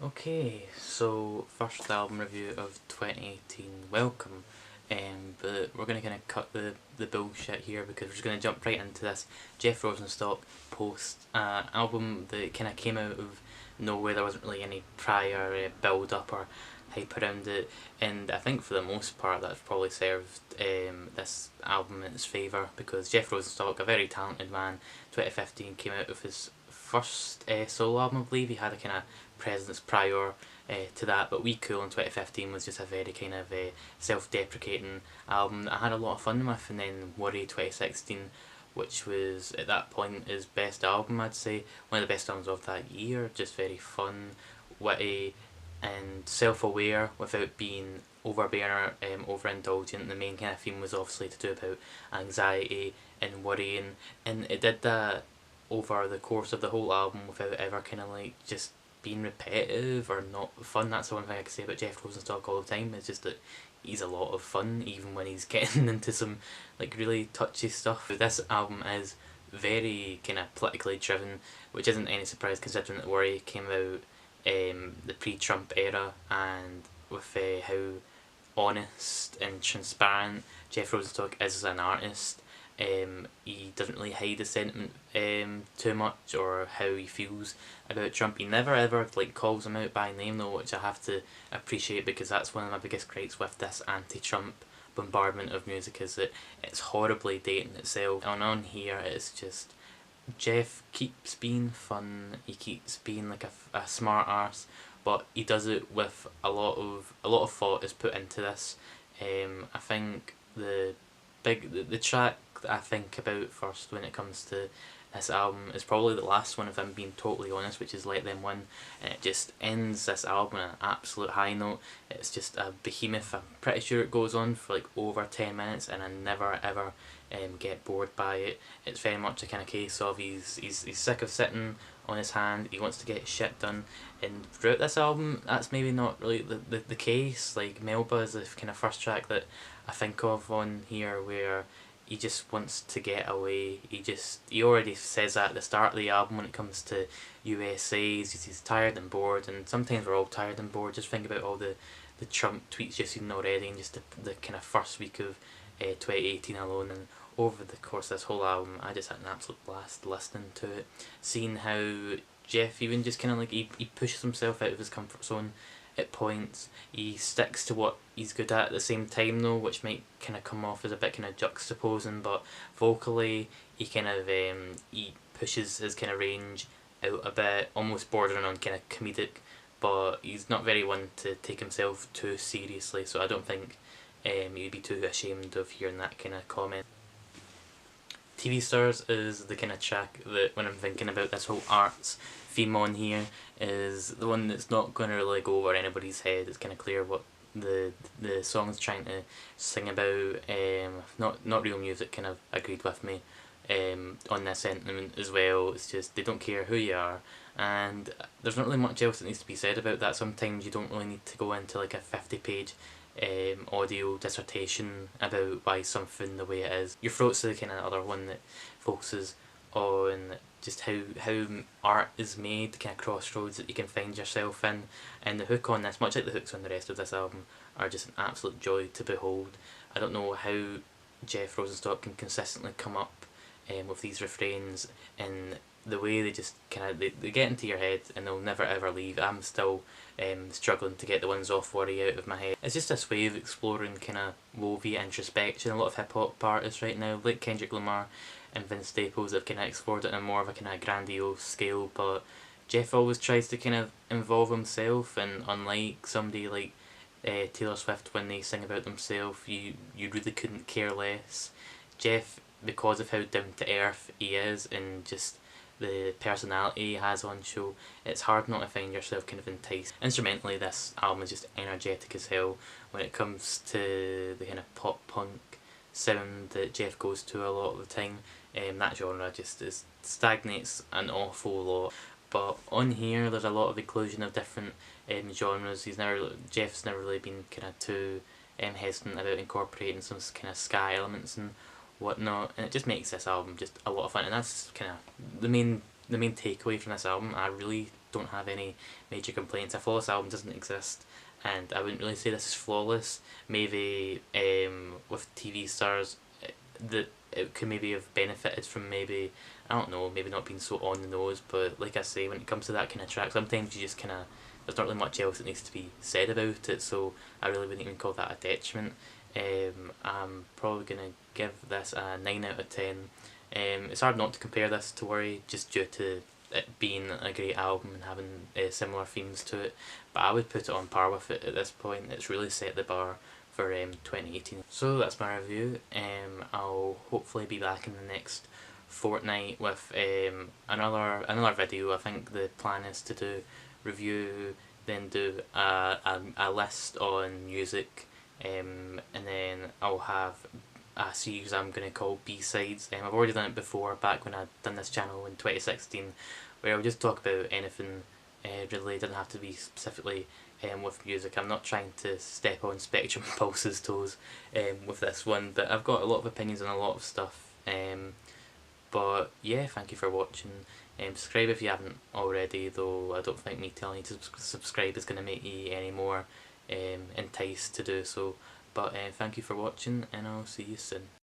Okay, so first album review of 2018, welcome. But we're going to kind of cut the bullshit here because we're just going to jump right into this Jeff Rosenstock post album that kind of came out of nowhere. There wasn't really any prior build up or hype around it, and I think for the most part that's probably served this album in its favour because Jeff Rosenstock, a very talented man, 2015 came out of his first solo album. I believe he had a kind of presence prior to that, but We Cool in 2015 was just a very kind of self-deprecating album that I had a lot of fun with. And then Worry 2016, which was at that point his best album, I'd say one of the best albums of that year. Just very fun, witty, and self-aware without being overbearing, overindulgent. The main kind of theme was obviously to do about anxiety and worrying, and it did that over the course of the whole album without ever kind of like just being repetitive or not fun. That's the one thing I can say about Jeff Rosenstock all the time. It's just that he's a lot of fun even when he's getting into some like really touchy stuff. This album is very kind of politically driven, which isn't any surprise considering that Worry came out the pre-Trump era, and with how honest and transparent Jeff Rosenstock is as an artist. He doesn't really hide his sentiment too much or how he feels about Trump. He never ever like calls him out by name though, which I have to appreciate because that's one of my biggest gripes with this anti-Trump bombardment of music, is that it's horribly dating itself. And on here it's just Jeff keeps being fun, he keeps being like a smart arse, but he does it with a lot of thought is put into this. I think the track that I think about first when it comes to this album is probably the last one, if I'm being totally honest, which is Let Them Win, and it just ends this album on an absolute high note. It's just a behemoth. I'm pretty sure it goes on for like over 10 minutes and I never ever get bored by it. It's very much a kind of case of he's sick of sitting on his hand, he wants to get shit done, and throughout this album that's maybe not really the case. Like Melba is the kind of first track that I think of on here where he just wants to get away. He already says that at the start of the album when it comes to USA. He's tired and bored, and sometimes we're all tired and bored. Just think about all the Trump tweets you've seen already, and just the kind of first week of 2018 alone. And over the course of this whole album, I just had an absolute blast listening to it, seeing how Jeff even just kind of like he pushes himself out of his comfort zone at points. He sticks to what he's good at the same time though, which might kind of come off as a bit kind of juxtaposing, but vocally he kind of he pushes his kind of range out a bit, almost bordering on kind of comedic, but he's not very one to take himself too seriously, so I don't think he'd be too ashamed of hearing that kind of comment. TV Stars is the kind of track that, when I'm thinking about this whole arts theme on here, is the one that's not going to really go over anybody's head. It's kind of clear what the song's trying to sing about. Not Real Music kind of agreed with me on this sentiment as well. It's just they don't care who you are, and there's not really much else that needs to be said about that. Sometimes you don't really need to go into like a 50-page audio dissertation about why something the way it is. Your Throat's the kind of other one that focuses on just how art is made, the kind of crossroads that you can find yourself in, and the hook on this, much like the hooks on the rest of this album, are just an absolute joy to behold. I don't know how Jeff Rosenstock can consistently come up with these refrains, and the way they just kind of they get into your head and they'll never ever leave. I'm still struggling to get the ones off Worry out of my head. It's just this way of exploring kind of woefy introspection. A lot of hip hop artists right now, like Kendrick Lamar and Vince Staples, have kind of explored it on more of a kind of grandiose scale, but Jeff always tries to kind of involve himself, and unlike somebody like Taylor Swift, when they sing about themselves, you really couldn't care less. Jeff, because of how down to earth he is and just the personality he has on show, it's hard not to find yourself kind of enticed. Instrumentally, this album is just energetic as hell. When it comes to the kind of pop punk sound that Jeff goes to a lot of the time, that genre just stagnates an awful lot. But on here there's a lot of inclusion of different genres. Jeff's never really been kind of too hesitant about incorporating some kind of ska elements and whatnot, and it just makes this album just a lot of fun. And that's kind of the main takeaway from this album. I really don't have any major complaints. A flawless album doesn't exist, and I wouldn't really say this is flawless. Maybe with TV stars, that it could maybe have benefited from maybe, I don't know, maybe not being so on the nose, but like I say, when it comes to that kind of track, sometimes you just kind of, there's not really much else that needs to be said about it, so I really wouldn't even call that a detriment. I'm probably going to give this a 9 out of 10. It's hard not to compare this to Worry, just due to it being a great album and having similar themes to it, but I would put it on par with it at this point. It's really set the bar for 2018. So that's my review. I'll hopefully be back in the next fortnight with another video. I think the plan is to do review, then do a list on music, and then I'll have a series I'm going to call B-sides. I've already done it before, back when I'd done this channel in 2016, where I'll just talk about anything really. It doesn't have to be specifically with music. I'm not trying to step on Spectrum Pulse's toes with this one, but I've got a lot of opinions on a lot of stuff. But yeah, thank you for watching. Subscribe if you haven't already, though I don't think me telling you to subscribe is going to make you any more enticed to do so. But thank you for watching, and I'll see you soon.